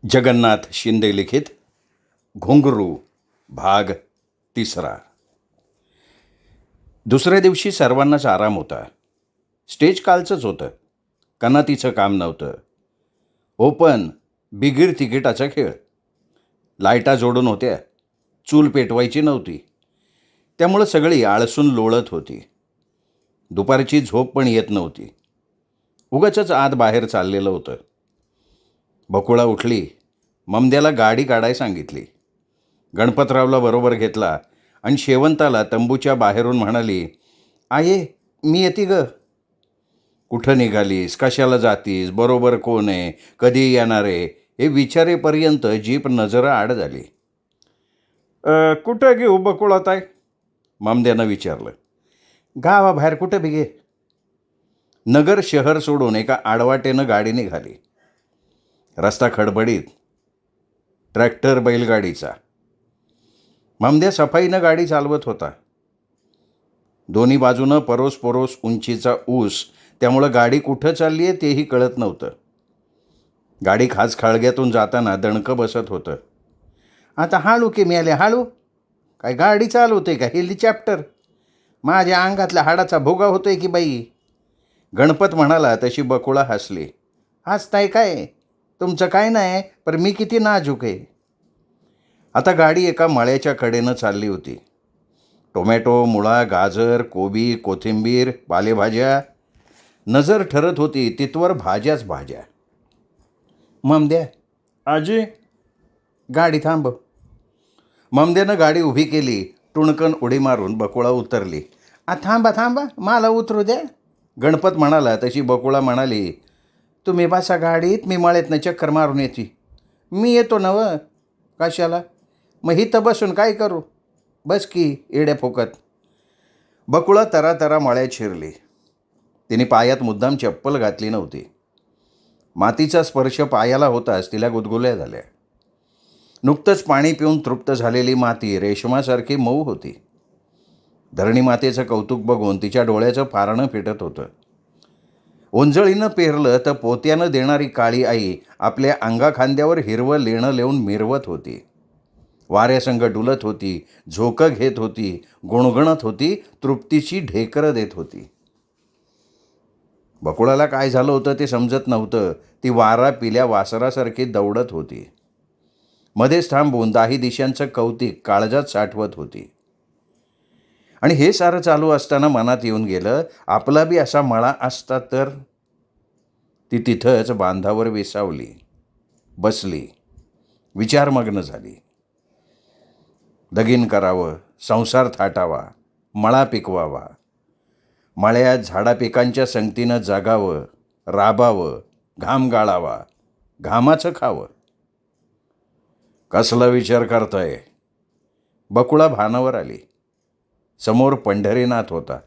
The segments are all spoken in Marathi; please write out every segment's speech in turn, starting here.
जगन्नाथ शिंदे लिखित घुंगरू भाग 3. दुसऱ्या दिवशी सर्वांनाच आराम होता. स्टेज कालचंच होतं. कनातीचं काम नव्हतं. ओपन बिगीर तिकिटाचा खेळ. लाईटा जोडून होत्या. चूल पेटवायची नव्हती. त्यामुळं सगळी आळसून लोळत होती. दुपारची झोप पण येत नव्हती. उगाचच आत बाहेर चाललेलं होतं. बकुळा उठली. ममद्याला गाडी काढाय सांगितली. गणपतरावला बरोबर घेतला आणि शेवंताला तंबूच्या बाहेरून म्हणाली, "आये, मी येते ग." "कुठं निघालीस? कशाला जातीस? बरोबर कोण आहे? कधी येणार आहे?" हे विचारेपर्यंत जीप नजर आड झाली. "कुठं घेऊ बकुळाताय?" ममद्यानं विचारलं. "गावाबाहेर कुठं बी घे." नगर शहर सोडून एका आडवाटेनं गाडी निघाली. रस्ता खडबडीत. ट्रॅक्टर बैलगाडीचा. ममद्या सफाईनं गाडी चालवत होता. दोन्ही बाजूनं परोस उंचीचा ऊस, त्यामुळं गाडी कुठं चालली आहे तेही कळत नव्हतं. गाडी खास खाळग्यातून जाताना दणकं बसत होतं. "आता हाळू की मिळाले हाळू? काय गाडी चालवते का हेलिकॉप्टर? माझ्या अंगातल्या हाडाचा भोगा होतोय की बाई." गणपत म्हणाला तशी बकुळा हसली. "हसताय काय? तुमचं काय नाही, पण मी किती नाजूक आहे." आता गाडी एका मळ्याच्या कडेनं चालली होती. टोमॅटो, मुळा, गाजर, कोबी, कोथिंबीर, पालेभाज्या. नजर ठरत होती तिथवर भाज्याच भाज्या. "ममद्या, आजी, गाडी थांब." ममद्यानं गाडी उभी केली. टुणकन उडी मारून बकुळा उतरली. थांबा, मला उतरू द्या." गणपत म्हणाला तशी बकुळा म्हणाली, "तुम्ही बसा गाडीत, मी मळ्यातनं चक्कर मारून येते." "मी येतो नव." "कशाला?" "मग इथं बसून काय करू?" "बस की येड्या फोकत." बकुळा तरा मळ्यात शिरली. तिने पायात मुद्दाम चप्पल घातली नव्हती. मातीचा स्पर्श पायाला होताच तिला गुदगुल्या झाल्या. नुकतंच पाणी पिऊन तृप्त झालेली माती रेशमासारखी मऊ होती. धरणी मातेचं कौतुक बघून तिच्या डोळ्याचं पारणं फिटत होतं. ओंजळीनं पेरलं तर पोत्यानं देणारी काळी आई आपल्या अंगाखांद्यावर हिरवं लेणं लिहून मिरवत होती. वाऱ्यासंग डुलत होती, झोकं घेत होती, गुणगुणत होती, तृप्तीची ढेकरं देत होती. बकुळाला काय झालं होतं ते समजत नव्हतं. ती वारा पिल्या वासरासारखी दौडत होती. मध्येच थांबून दाही दिशांचं कौतिक काळजात साठवत होती. आणि हे सारं चालू असताना मनात येऊन गेलं, आपला बी असा मळा असता तर. ती तिथंच बांधावर विसावली, बसली, विचारमग्न झाली. दगीन करावं, संसार थाटावा, मळा पिकवावा, मळ्यात झाडापिकांच्या संगतीनं जगावं, राबावं, घाम गाळावा, घामाचं खावं. कसला विचार करताय? बकुळा भानावर आली. समोर पंढरीनाथ होता.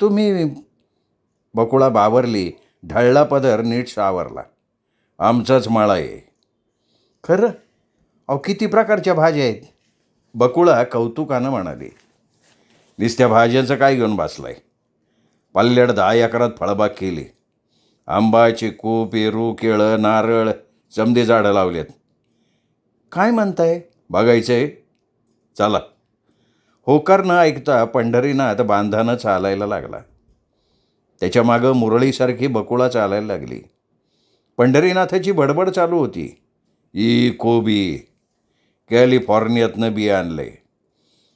तुम्ही?" बकुळा बावरली. ढळला पदर नीट सावरला. "आमचाच मळा आहे." "खरं? अहो, किती प्रकारच्या भाज्या आहेत?" बकुळा कौतुकानं म्हणाली. "नुसत्या भाज्याचं काय घेऊन बसलाय? पल्ल्याड 10 एकरात फळबाग केली. आंबा, चिकू, पेरू, केळं, नारळ, समधी झाडं लावलेत." "काय म्हणताय?" "बघायचंय? चला." होकार न ऐकता पंढरीनाथ बांधानं चालायला लागला. त्याच्या मागं मुरळीसारखी बकुळा चालायला लागली. पंढरीनाथाची बडबड चालू होती. "ही कोबी कॅलिफॉर्नियातनं बिया आणलंय.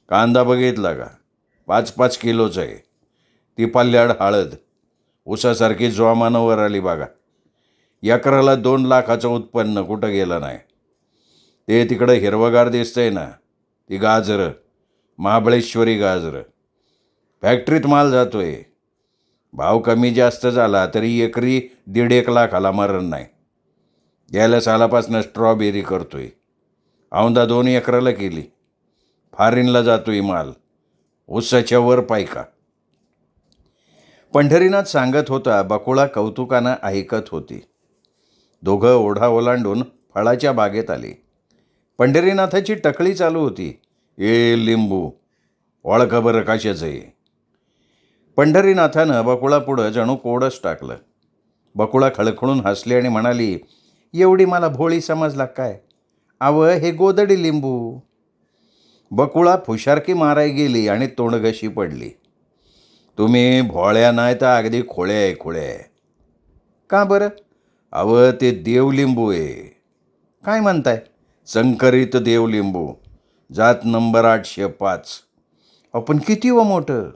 कांदा बघितला का? 5-5 किलोचं आहे. ती पल्ल्याड हळद ऊसासारखी जोमानं वर आली बघा. एकराला 2 लाखाचं उत्पन्न कुठं गेलं नाही. ते तिकडं हिरवगार दिसतंय ना, ती गाजरं, महाबळेश्वरी गाजरं. फॅक्टरीत माल जातोय. भाव कमी जास्त झाला तरी एकरी 1.5 लाखाला मरण नाही. गेल्या सालापासून स्ट्रॉबेरी करतोय. औंदा 2 एकराला केली. फॉरिनला जातोय माल. ऊसाच्या वर पायका." पंढरीनाथ सांगत होता. बकुळा कौतुकानं ऐकत होती. दोघं ओढा ओलांडून फळाच्या बागेत आली. पंढरीनाथाची टकळी चालू होती. लिंबू ओळखा बरं कशाचं आहे." पंढरीनाथानं बकुळापुढं जणू कोडच टाकलं. बकुळा खळखळून हसली आणि म्हणाली, एवढी मला भोळी समजला काय? अव हे गोदडी लिंबू. बकुळा फुशारकी माराय गेली आणि तोंडघशी पडली. तुम्ही भोळ्या नाही तर अगदी खोळ्या आहे खोळ्या. का बरं? अव ते देवलिंबू आहे. काय म्हणताय? संकरित देवलिंबू, जात नंबर 805. आपण किती व मोठं.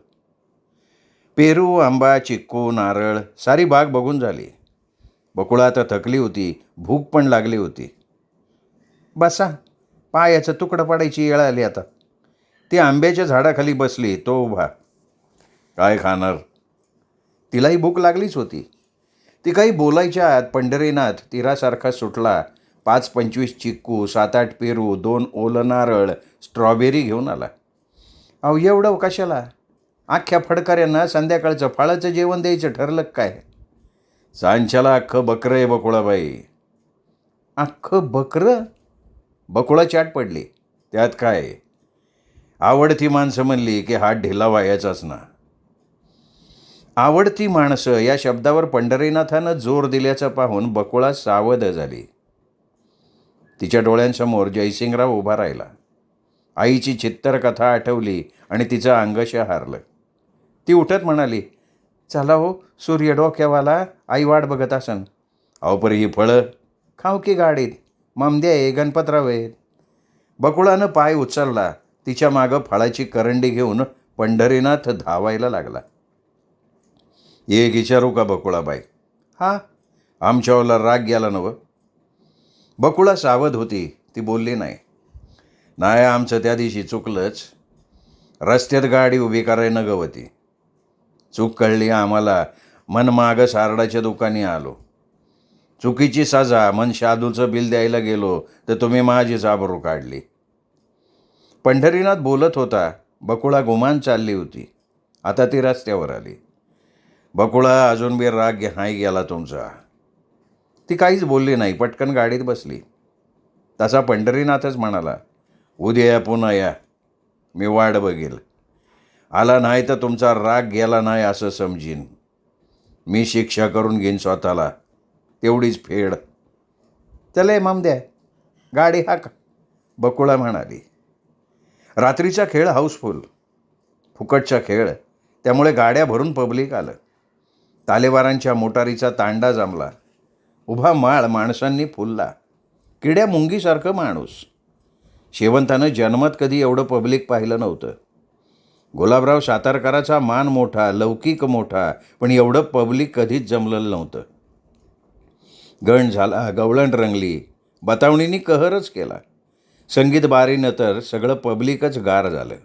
पेरू, आंबा, चिक्कू, नारळ सारी बाग बघून झाली. बकुळा आता थकली होती, भूक पण लागली होती. बसा, पायाचं तुकडं पडायची वेळ आली आता. ती आंब्याच्या झाडाखाली बसली, तो उभा. काय खाणार? तिलाही भूक लागलीच होती. ती काही बोलायच्या आत पंढरीनाथ तीरासारखा सुटला. 5-25 चिक्कू, 7-8 पेरू, 2 ओलं नारळ, स्ट्रॉबेरी घेऊन आला. अहो एवढं कशाला? अख्ख्या फडकऱ्यांना संध्याकाळचं फळाचं जेवण द्यायचं ठरलं काय? सांच्याला अख्खं बकरं आहे बकुळाबाई. अख्खं बकरं? बकुळा चाट पडली. त्यात काय? आवडती माणसं म्हणली की हात ढिला व्हायचाच ना. आवडती माणसं या शब्दावर पंढरीनाथानं जोर दिल्याचं पाहून बकुळा सावध झाली. तिच्या डोळ्यांसमोर जयसिंगराव उभा राहिला. आईची चित्तरकथा आठवली आणि तिचं अंग शहारलं. ती उठत म्हणाली, चला हो, सूर्य डोक्यावाला, आई वाट बघत असन. अहो पर ही फळं खाऊ की गाडीत, ममद्या आहे, गणपतराव आहेत. बकुळानं पाय उचलला. तिच्या मागं फळाची करंडी घेऊन पंढरीनाथ धावायला लागला. एक विचारू का बकुळाबाई? हा, आमच्यावरला राग गेला नवं. बकुळा सावध होती. ती बोलली नाही. नाही, आमचं त्या दिवशी चुकलंच. रस्त्यात गाडी उभी करायला न गवती. चूक कळली आम्हाला. मन मागं सारडाच्या दुकानी आलो. चुकीची सजा मन शादूचं बिल द्यायला गेलो तर तुम्ही माझीच आबरू काढली. पंढरीनाथ बोलत होता. बकुळा गुमान चालली होती. आता ती रस्त्यावर आली. बकुळा, अजून बी राग हाय गेला तुमचा. ती काहीच बोलली नाही. पटकन गाडीत बसली. तसा पंढरीनाथच म्हणाला, उद्या पुन्हा या, मी वाट बघेल. आला नाही तर तुमचा राग गेला नाही असं समजीन. मी शिक्षा करून घेईन स्वतःला, तेवढीच फेड. चले ममद्या, गाडी हाक, बकुळा म्हणाली. रात्रीचा खेळ हाऊसफुल, फुकटचा खेळ, त्यामुळे गाड्या भरून पब्लिक आलं. तालेवारांच्या मोटारीचा तांडा जमला. उभा माळ माणसांनी फुलला. किड्या मुंगीसारखं माणूस. शेवंतानं जन्मात कधी एवढं पब्लिक पाहिलं नव्हतं. गुलाबराव सातारकराचा मान मोठा, लौकिक मोठा, पण एवढं पब्लिक कधीच जमलेलं नव्हतं. गण झाला, गवळण रंगली, बतावणींनी कहरच केला. संगीत बारीनं तर सगळं पब्लिकच गार झालं.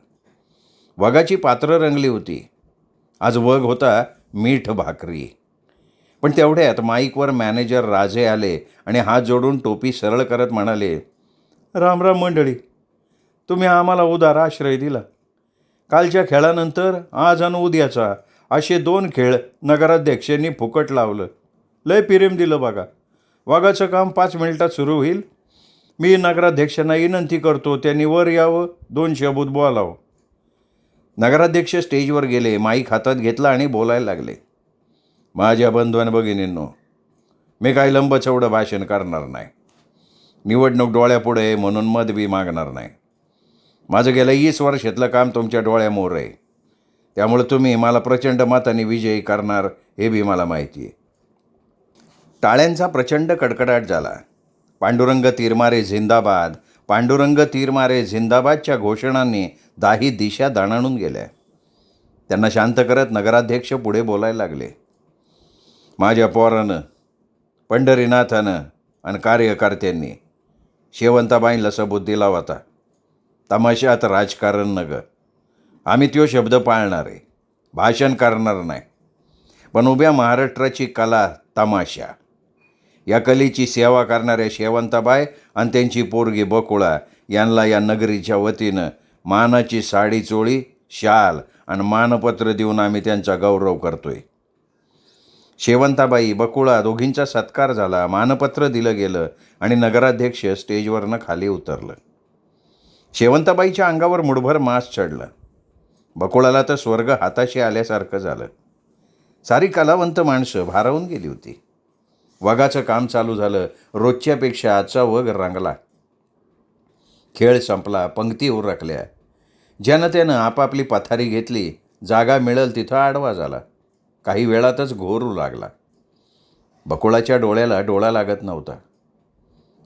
वगाची पात्र रंगली होती. आज वग होता मीठ भाकरी. पण तेवढ्यात माईकवर मॅनेजर राजे आले आणि हात जोडून टोपी सरळ करत म्हणाले, राम राम मंडळी, तुम्ही आम्हाला उदार आश्रय दिला. कालच्या खेळानंतर आज आणि उद्याचा असे 2 खेळ नगराध्यक्षांनी फुकट लावलं. लय प्रेम दिलं बघा. वाघाचं काम 5 मिनिटात सुरू होईल. मी नगराध्यक्षांना विनंती करतो त्यांनी वर यावं, 2 शब्द बोलावं. नगराध्यक्ष स्टेजवर गेले. माईक हातात घेतला आणि बोलायला लागले. माझ्या बंधून भगिनींनो, मी काही लंबचवढं भाषण करणार नाही. निवडणूक डोळ्यापुढे आहे म्हणून मत बी मागणार नाही. माझं गेलं 20 वर्षातलं काम तुमच्या डोळ्यामोर आहे. त्यामुळे तुम्ही मला प्रचंड मताने विजयी करणार हे बी मला माहिती आहे. टाळ्यांचा प्रचंड कडकडाट झाला. पांडुरंग तीरमारे झिंदाबाद, पांडुरंग तीरमारे झिंदाबादच्या घोषणांनी 10 दिशा दणाणून गेल्या. त्यांना शांत करत नगराध्यक्ष पुढे बोलायला लागले. माझ्या पोरानं, पंढरीनाथानं आणि कार्यकर्त्यांनी शेवंताबाईंना सबूत दिला होता. तमाशात राजकारण नग. आम्ही तो शब्द पाळणार आहे. भाषण करणार नाही. पण उभ्या महाराष्ट्राची कला तमाशा, या कलेची सेवा करणाऱ्या शेवंताबाई आणि त्यांची पोरगी बकुळा यांना या नगरीच्या वतीनं मानाची साडी चोळी, शाल आणि मानपत्र देऊन आम्ही त्यांचा गौरव करतोय. शेवंताबाई, बकुळा दोघींचा सत्कार झाला. मानपत्र दिलं गेलं आणि नगराध्यक्ष स्टेजवरनं खाली उतरलं. शेवंताबाईच्या अंगावर मुठभर मांस चढलं. बकुळाला तर स्वर्ग हाताशी आल्यासारखं झालं. सारी कलावंत माणसं भारावून गेली होती. वगाचं काम चालू झालं. रोजच्यापेक्षा आजचा वग रंगला. खेळ संपला. पंक्ती उरकल्या. ज्यानं त्यानं आपापली पथारी घेतली. जागा मिळेल तिथं आडवा झाला. काही वेळातच घोरू लागला. बकुळाच्या डोळ्याला डोळा लागत नव्हता.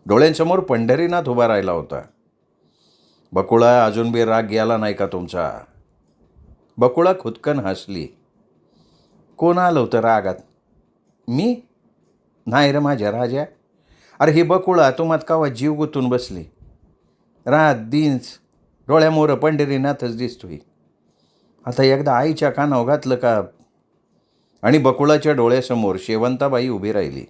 डोळ्यांसमोर पंढरीनाथ उभा राहिला होता. बकुळा, अजून बी राग गेला नाही का तुमचा? बकुळा खुदकन हसली. कोण आलं होतं रागात? मी? नाही रे माझ्या राजा. अरे ही बकुळा तुम्हात कावा जीव गुंतून बसली. रात दिनच डोळ्यामोरं पंढरीनाथच दिसतोय. आता एकदा आईच्या कानावर घातलं का? आणि बकुळाच्या डोळ्यासमोर शेवंताबाई उभी राहिली.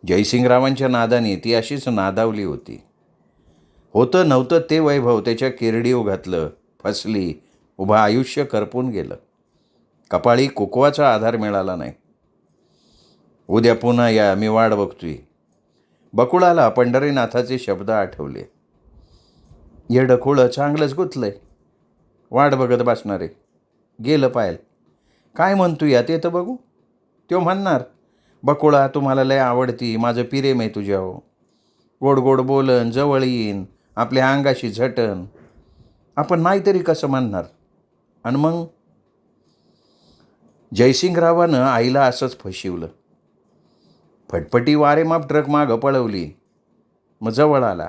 जयसिंगरावांच्या नादाने ती अशीच नादावली होती. होतं नव्हतं ते वैभव त्याच्या किरडीव घातलं. फसली. उभं आयुष्य करपून गेलं. कपाळी कुकवाचा आधार मिळाला नाही. उद्या पुन्हा या, मी वाट बघतोय. बकुळाला पंढरीनाथाचे शब्द आठवले. येडं खुळं चांगलंच गुंतलंय. वाट बघत बसणारे. गेलं पायल. काय म्हणतो या ते तर बघू. तो म्हणणार, बकुळा तुम्हाला लय आवडती, माझं प्रेम आहे तुझ्यावर. गोड गोड बोलन, जवळ येईन, आपल्या अंगाशी झटन. आपण नाहीतरी कसं म्हणणार? आणि मग जयसिंगरावानं आईला असंच फसवलं. फटफटी वारेमाप ट्रक मागं पळवली. मग जवळ आला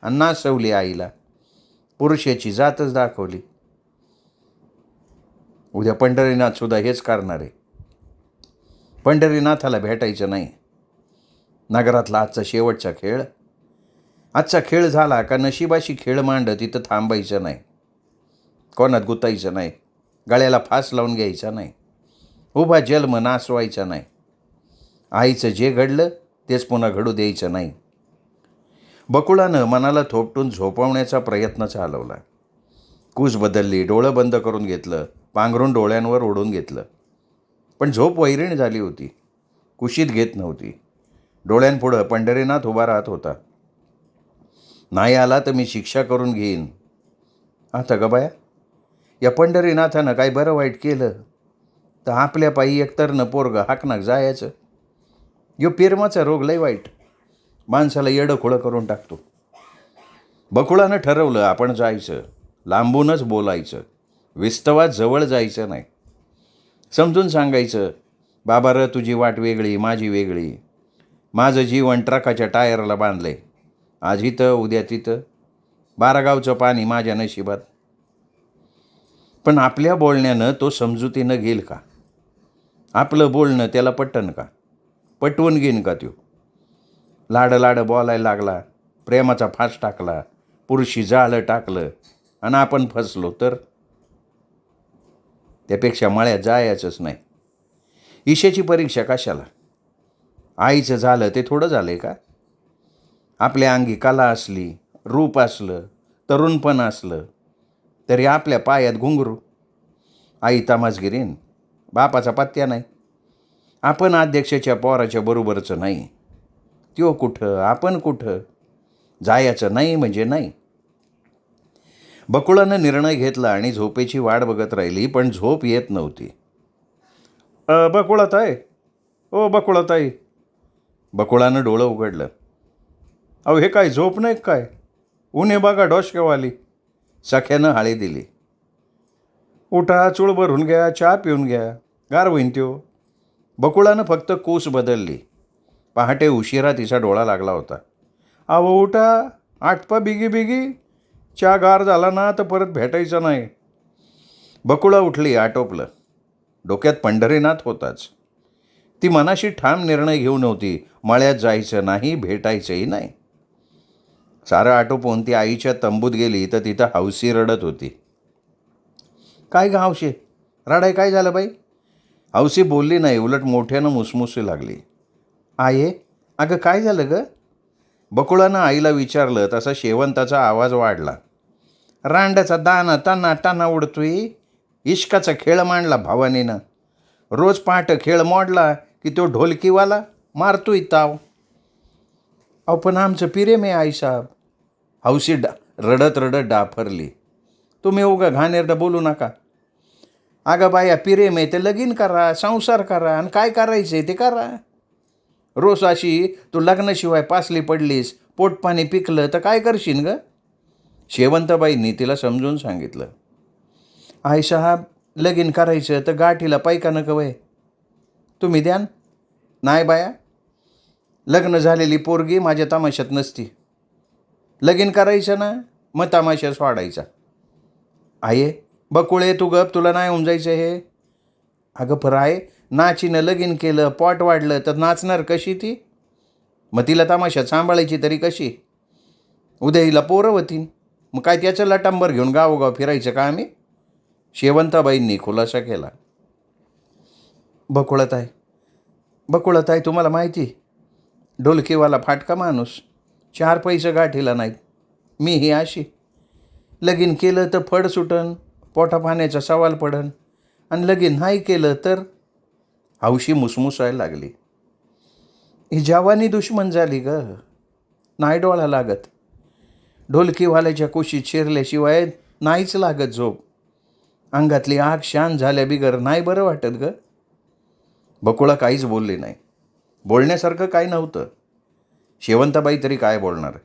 आणि नाचवली आईला. पुरुषाची जातच दाखवली. उद्या पंढरीनाथसुद्धा हेच करणार आहे. पंढरीनाथाला भेटायचं नाही. नगरातला आजचा शेवटचा खेळ. आजचा खेळ झाला का नशिबाशी खेळ मांड, तिथं थांबायचं नाही. कोणात गुतायचं नाही. गळ्याला फास लावून घ्यायचा नाही. उभा जन्म नासवायचा नाही. आईचं जे घडलं तेच पुन्हा घडू द्यायचं नाही. बकुळानं मनाला थोपटून झोपवण्याचा प्रयत्न चालवला. कूस बदलली. डोळं बंद करून घेतलं. पांघरून डोळ्यांवर ओढून घेतलं. पण झोप वैरीण झाली होती. कुशीत घेत नव्हती. डोळ्यांपुढं पंढरीनाथ उभा राहत होता. नाही आला तर मी शिक्षा करून घेईन. आता गबाया, या पंढरीनाथानं काही बरं वाईट केलं तर आपल्या पायी एकतर पोरगं हाकनाक जायचं. यो पिरमाचा रोग लय वाईट. माणसाला येडं खुळं करून टाकतो. बकुळानं ठरवलं आपण जायचं. लांबूनच बोलायचं. विस्तवात जवळ जायचं नाही. समजून सांगायचं, बाबा र तुझी वाट वेगळी, माझी वेगळी. माझं जीवन ट्रकाच्या टायरला बांधलंय. आज इथं उद्या तिथं. 12 गावचं पाणी माझ्या नशिबात. पण आपल्या बोलण्यानं तो समजुतीनं घेईल का? आपलं बोलणं त्याला पटन का? पटवून घेईन का त्यो? लाड बोलायला लागला. प्रेमाचा फास टाकला. पुरुषी जाळं टाकलं आणि आपण फसलो तर? त्यापेक्षा मळ्यात जायचंच नाही. ईशेची परीक्षा कशाला? आईचं झालं ते थोडं झालंय का? आपल्या अंगी कला असली, रूप असलं, तरुणपण असलं तरी आपल्या पायात घुंगरू. आई तमासगिरीन, बापाचा पत्त्या नाही. आपण अध्यक्षाच्या पोराच्या बरोबरचं नाही. त्यो कुठं, आपण कुठं? जायचं नाही म्हणजे नाही. बकुळानं निर्णय घेतला आणि झोपेची वाट बघत राहिली. पण झोप येत नव्हती. बकुळाताई, ओ बकुळाताई. बकुळानं डोळं उघडलं. अहो हे काय झोप नाही काय? ऊन हे बघा डोसक्यावाली. सख्यानं हाळी दिली. उठा, चूळ भरून घ्या, चहा पिऊन घ्या, गार होईन त्यो. बकुळानं फक्त कूस बदलली. पहाटे उशिरा तिचा डोळा लागला होता. अहो उठा, आटपा बिगी बिगी. चहा गार झाला ना तर परत भेटायचं नाही. बकुळा उठली. आटोपलं. डोक्यात पंढरीनाथ होताच. ती मनाशी ठाम निर्णय घेऊन नव्हती. मळ्यात जायचं नाही, भेटायचंही नाही. सारं आटोपून ती आईच्या तंबूत गेली तर तिथं हौसी रडत होती. काय ग हौशी? रडाय काय झालं बाई? हौसी बोलली नाही. उलट मोठ्यानं मुसमुसू लागली. आये, अगं काय झालं ग? बकुळानं आईला विचारलं तसा शेवंताचा आवाज वाढला. रांड्याचा दाना टाना टाना उडतोय. इश्काचा खेळ मांडला भावानीनं. रोज पहाट खेळ मोडला की तो ढोलकीवाला मारतोय ताव. अहो पण आमचं प्रेम आहे आईसाहेब. हौशी रडत रडत डाफरली. तुम्ही उगा घाणेरडं बोलू नका. अगं बाया, प्रेम आहे ते लगीन करा, संसार करा आणि काय करायचं आहे ते करा. रोज अशी तू लग्नाशिवाय पासली पडलीस, पोटपाणी पिकलं तर काय करशील ग? शेवंताबाईंनी तिला समजून सांगितलं. आई साहेब, लगीन करायचं तर गाठीला पैका नको वय, तुम्ही द्यान? नाही बाया, लग्न झालेली पोरगी माझ्या तमाशात नसती. लगीन करायचं ना, मग तमाशा सोडायचा. आहे बकुळे, तू गप, तुला नाही होऊन जायचं हे? अगं पर आहे, नाचीनं लगीन केलं, पोट वाढलं तर नाचणार कशी ती? मग तिला तमाशात सांभाळायची तरी कशी? उद्या हिला पोरं होतीन, मग काय त्याचं लटांबर घेऊन गावोगाव फिरायचं का आम्ही? शेवंताबाईंनी खुलासा केला. बकुळत आहे, तुम्हाला माहिती, ढोलकीवाला फाटका माणूस, 4 पैसे गाठीला नाहीत. मी ही अशी, लगीन केलं तर फड सुटन, पोटापाण्याचा सवाल पडन, आणि लगीन नाही केलं तर? हौशी मुसमुसायला लागली. ही जवानी दुश्मन झाली ग, नाही डोळा लागत. ढोलकीवाल्याच्या कुशीत शिरल्याशिवाय नाहीच लागत झोप. अंगातली आग शांत झाल्या बिगर नाही बरं वाटत ग. बकुळा काहीच बोलली नाही. बोलण्यासारखं काय नव्हतं. शेवंताबाई तरी काय बोलणार?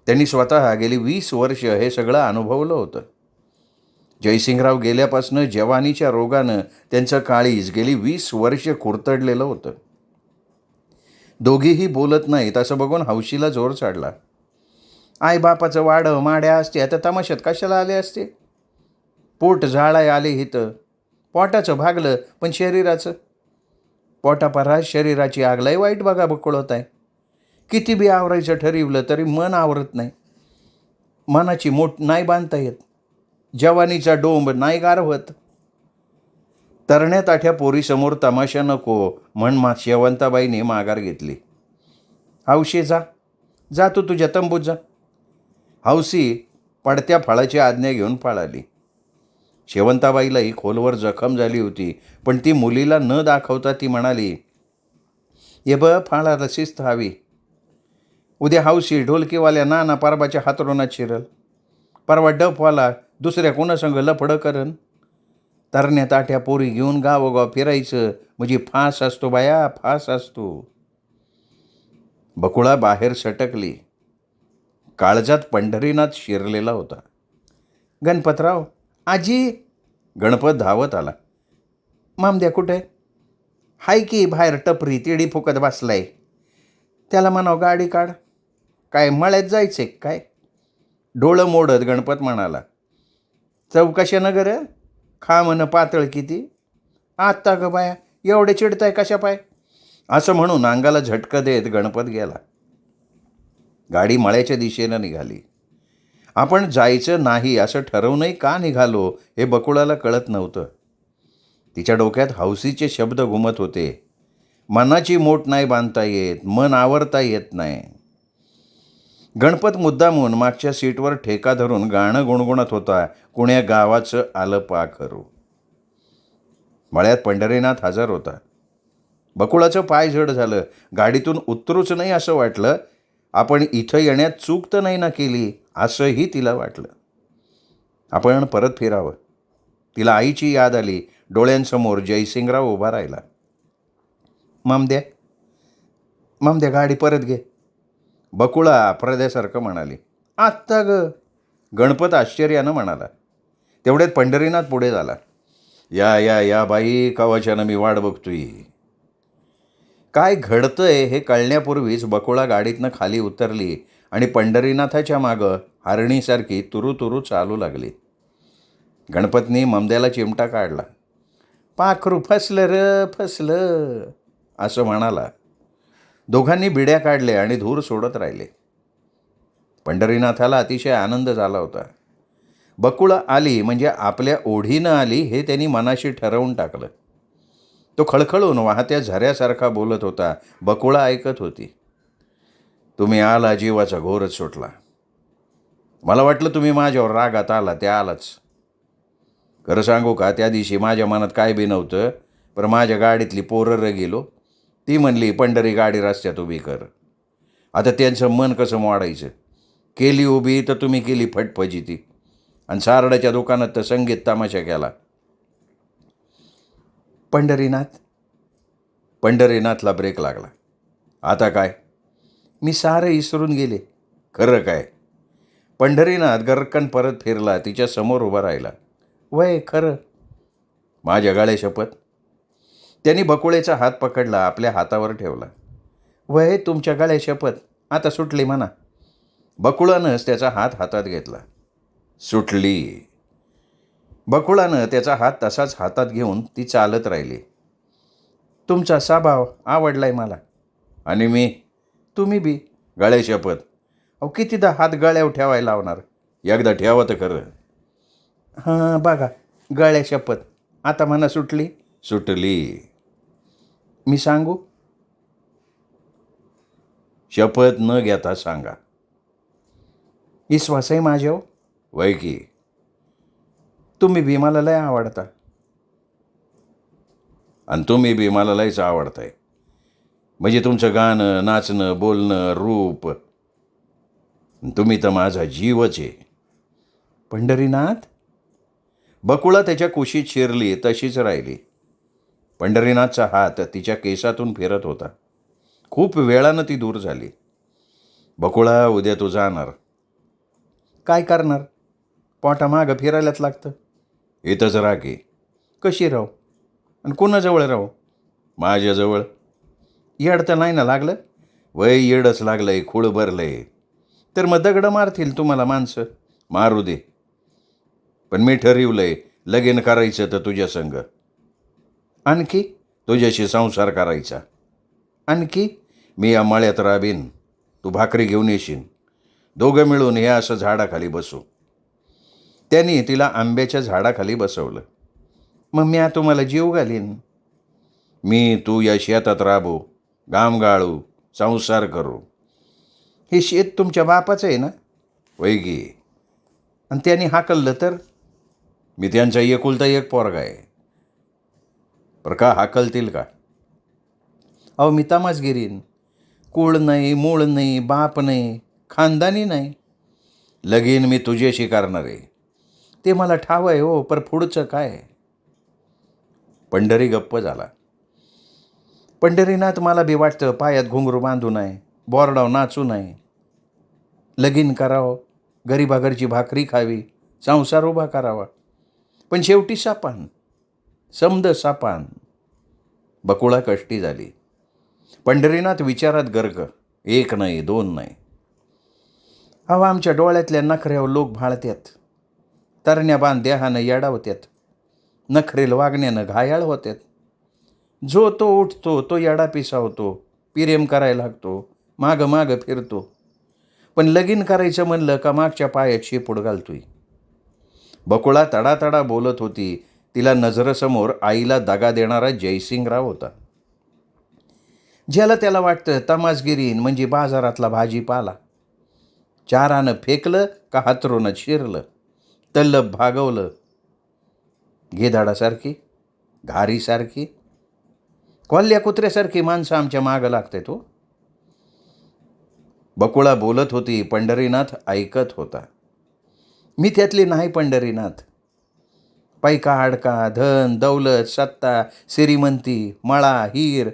त्यांनी स्वतः गेली 20 वर्ष हे सगळं अनुभवलं होतं. जयसिंगराव गेल्यापासनं जवानीच्या रोगानं त्यांचं काळीज गेली 20 वर्ष कुरतडलेलं होतं. दोघीही बोलत नाहीत असं बघून हौशीला जोर चढला. आईबापाचं वाडं माड्या असते आता तमाशात कशाला आले असते? पोट झाळाय आले इथं. पोटाचं भागलं, पण शरीराचं? पोटापारा शरीराची आग लय वाईट बघा बकुळत आहे. किती बी आवरायचं ठरवलं तरी मन आवरत नाही. मनाची मोठ नाही बांधता येत. जवानीचा डोंब नाही गारवत. तरण्या ताठ्या पोरीसमोर तमाशा नको म्हण शेवंताबाईने माघार घेतली. हौशी, जा तू तुझ्या तंबूत जा. हौसी पडत्या फळाची आज्ञा घेऊन पळाली. शेवंताबाईलाही खोलवर जखम झाली होती, पण ती मुलीला न दाखवता ती म्हणाली, ये फाळाला शिस्त हवी. उद्या हौशी ढोलकीवाल्या नाना परबाच्या हातरुणात शिरल. परवा डफवाला दुसऱ्या कोणासंग लफडं करन. तरण्या ताठ्या पोरी घेऊन गावोगाव फिरायचं म्हणजे फास असतो बाया, फास असतो. बकुळा बाहेर सटकली. काळजात पंढरीनाथ शिरलेला होता. गणपतराव, आजी. गणपत धावत आला. मामद्या कुठे? हाय की बाहेर टपरी तिडी फुकत बसलाय. त्याला म्हणावं गाडी काढ. काय मळ्यात जायचे काय? डोळं मोडत गणपत म्हणाला. चौकशा गर, खा म्हण पातळ किती. आत्ता ग बाया, एवढे चिडताय कशा पाय? असं म्हणून अंगाला झटकं देत गणपत गेला. गाडी मळ्याच्या दिशेनं निघाली. आपण जायचं नाही असं ठरवूनही का निघालो हे बकुळाला कळत नव्हतं. तिच्या डोक्यात हौसीचे शब्द घुमत होते. मनाची मोठ नाही बांधता येत, मन आवरता येत नाही. गणपत मुद्दामून मागच्या सीटवर ठेका धरून गाणं गुणगुणत होता, कुण्या गावाचं आलं पाखरू. मळ्यात पंढरीनाथ हजर होता. बकुळाचं पाय जड झालं. गाडीतून उतरूच नाही असं वाटलं. आपण इथं येण्यात चूक तर नाही ना केली असंही तिला वाटलं. आपण परत फिरावं. तिला आईची याद आली. डोळ्यांसमोर जयसिंगराव उभा राहिला. मामद्या गाडी परत घे. बकुळा प्रद्यासारखं म्हणाली. आत्ता ग. गणपत आश्चर्यानं म्हणाला. तेवढ्यात पंढरीनाथ पुढे झाला. या या या बाई, कवाच्यानं मी वाट बघतोय. काय घडतंय हे कळण्यापूर्वीच बकुळा गाडीतनं खाली उतरली आणि पंढरीनाथाच्या मागं हरणीसारखी तुरू तुरू चालू लागली. गणपतनी ममद्याला चिमटा काढला. पाखरू फसलं र फसलं असं म्हणाला. दोघांनी बिड्या काढल्या आणि धूर सोडत राहिले. पंढरीनाथाला अतिशय आनंद झाला होता. बकुळा आली म्हणजे आपल्या ओढीनं आली हे त्यांनी मनाशी ठरवून टाकलं. तो खळखळून वाहत्या झऱ्यासारखा बोलत होता. बकुळा ऐकत होती. तुम्ही आला, जीवाचा घोरच सुटला. मला वाटलं तुम्ही माझ्यावर रागात आला, ते आलाच. खरं सांगू का, त्या दिवशी माझ्या मनात काय बी नव्हतं, पण माझ्या गाडीतली पोरं गेलो. ती म्हणली पंढरी गाडी रस्त्यात उभी कर. आता त्यांचं मन कसं मोडायचं? केली उभी तर तुम्ही केली फटफजिती, आणि सारड्याच्या दुकानात तर संगीत तमाशा केला. पंढरीनाथला ब्रेक लागला. आता काय? मी सारं विसरून गेले. खरं काय? पंढरीनाथ गरकन परत फिरला, तिच्या समोर उभा राहिला. वय खरं. माझ्या गाळे शपथ. त्यांनी बकुळेचा हात पकडला, आपल्या हातावर ठेवला. वय तुमच्या गाळे शपथ. आता सुटली म्हणा. बकुळानंच त्याचा हात हातात घेतला. सुटली. बकुळानं त्याचा हात तसाच हातात घेऊन ती चालत राहिली. तुमचा स्वभाव आवडलाय मला. आणि मी? तुम्ही बी. गळे शपथ. अहो कितीदा हात गळ्यावर ठेवायला लावणार? एकदा ठेवा तर खरं. हां बघा, गळ्या शपथ. आता म्हणा सुटली. सुटली. मी सांगू? शपथ न घेता सांगा. विश्वास आहे माझ्यावर? वय की. तुम्ही बी मला लय आवडता. आणि तुम्ही बी मला लयच आवडताय. म्हणजे तुमचं गाणं, नाचणं, बोलणं, रूप. तुम्ही तर माझा जीवच आहे. पंढरीनाथ. बकुळा त्याच्या कुशीत शिरली तशीच राहिली. पंढरीनाथचा हात तिच्या केसातून फिरत होता. खूप वेळानं ती दूर झाली. बकुळा, उद्या तू जाणार. काय करणार? पोटामागं फिरायलाच लागतं. इथंच राहा की. कशी राहू? आणि कोणाजवळ राहू? माझ्याजवळ. येड तर नाही ना लागलं? वय येडच लागलंय, खूळ भरलंय. तर मग दगडं मारतील तुम्हाला माणसं. मारू दे. पण मी ठरवलंय लगीन करायचं तर तुझ्या संग. आणखी? तुझ्याशी संसार करायचा. आणखी? मी या मळ्यात राबीन, तू भाकरी घेऊन येशील. दोघं मिळून हे असं झाडाखाली बसू. त्यांनी तिला आंब्याच्या झाडाखाली बसवलं. मग मी तुम्हाला जीव घालीन. मी तू या शेतात राबू, घाम गाळू, संसार करू. हे शेत तुमच्या बापाचं आहे ना? वैगी. आणि त्यांनी हाकललं तर? मी त्यांचा एकुलता एक पोरगा आहे. पर का हाकलतील का? अहो मी तमासगिरीन. कुळ नाही, मूळ नाही, बाप नाही, खानदानी नाही. लगीन मी तुझ्याशी करणार आहे. ते मला ठाव आहे हो, पर पुढचं काय? पंढरी गप्प झाला. पंढरीनाथ, मला बी वाटतं पायात घुंगरू बांधू नये, बोरडाव नाचू नये. लगीन करावं, गरीबाघरची भाकरी खावी, संसार उभा करावा. पण शेवटी सापान, समद सापान. बकुळा कष्टी झाली. पंढरीनाथ विचारात गर्ग. एक नाही, दोन नाही. अहो आमच्या डोळ्यातल्या नखऱ्यावर लोक भाळत्यात. तरण्या देहानं येडावत्यात. नखरेल वागण्यानं घायाळ होत्यात. जो तो उठतो, तो येडा पिसावतो, प्रेम करायला लागतो, मागं मागं फिरतो. पण लगीन करायचं म्हणलं का मागच्या पायात शेपूड घालतोय. बकुळा तडातडा बोलत होती. तिला नजरेसमोर आईला दगा देणारा जयसिंगराव होता. ज्याला त्याला वाटतं तमासगिरीन म्हणजे बाजारातला भाजीपाला. चारानं फेकलं का हातरूनं शिरलं, तल्लब भागवलं. गेदाडासारखी, घारीसारखी, कोल्ह्या कुत्र्यासारखी माणसं आमच्या मागं लागतात हो. बकुळा बोलत होती, पंढरीनाथ ऐकत होता. मी त्यातली नाही पंढरीनाथ. पैका हाडका, धन दौलत, सत्ता, श्रीमंती, मळा, हीर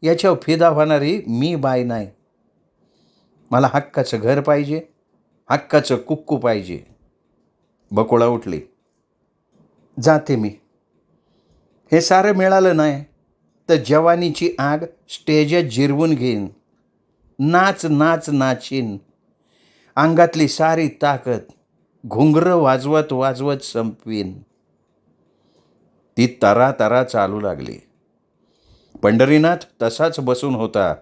याच्यावर फिदा होणारी मी बाई नाही. मला हक्काचं घर पाहिजे, हक्काचं कुक्कू पाहिजे. बकुळा उठली. जाते मी. हे सारं मिळालं नाही तर जवानीची आग स्टेजात जिरवून घेईन. नाच नाच नाचीन. अंगातली सारी ताकद घुंगरं वाजवत वाजवत संपवीन. ती तरा तरा चालू लागली. पंढरीनाथ तसाच बसून होता,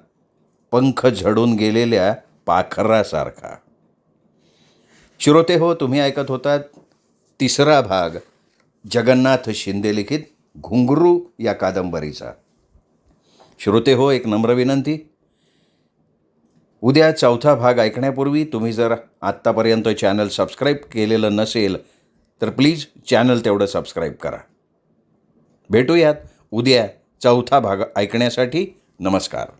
पंख झडून गेलेल्या पाखरासारखा. श्रोते हो, तुम्ही ऐकत होतात तिसरा भाग जगन्नाथ शिंदे लिखित घुंगरू या कादंबरीचा. श्रोते हो, एक नम्र विनंती, उद्या चौथा भाग ऐकण्यापूर्वी तुम्ही जर आत्तापर्यंत चॅनल सबस्क्राईब केलेलं नसेल तर प्लीज चॅनल तेवढं सबस्क्राईब करा. भेटूयात उद्या चौथा भाग ऐकण्यासाठी. नमस्कार.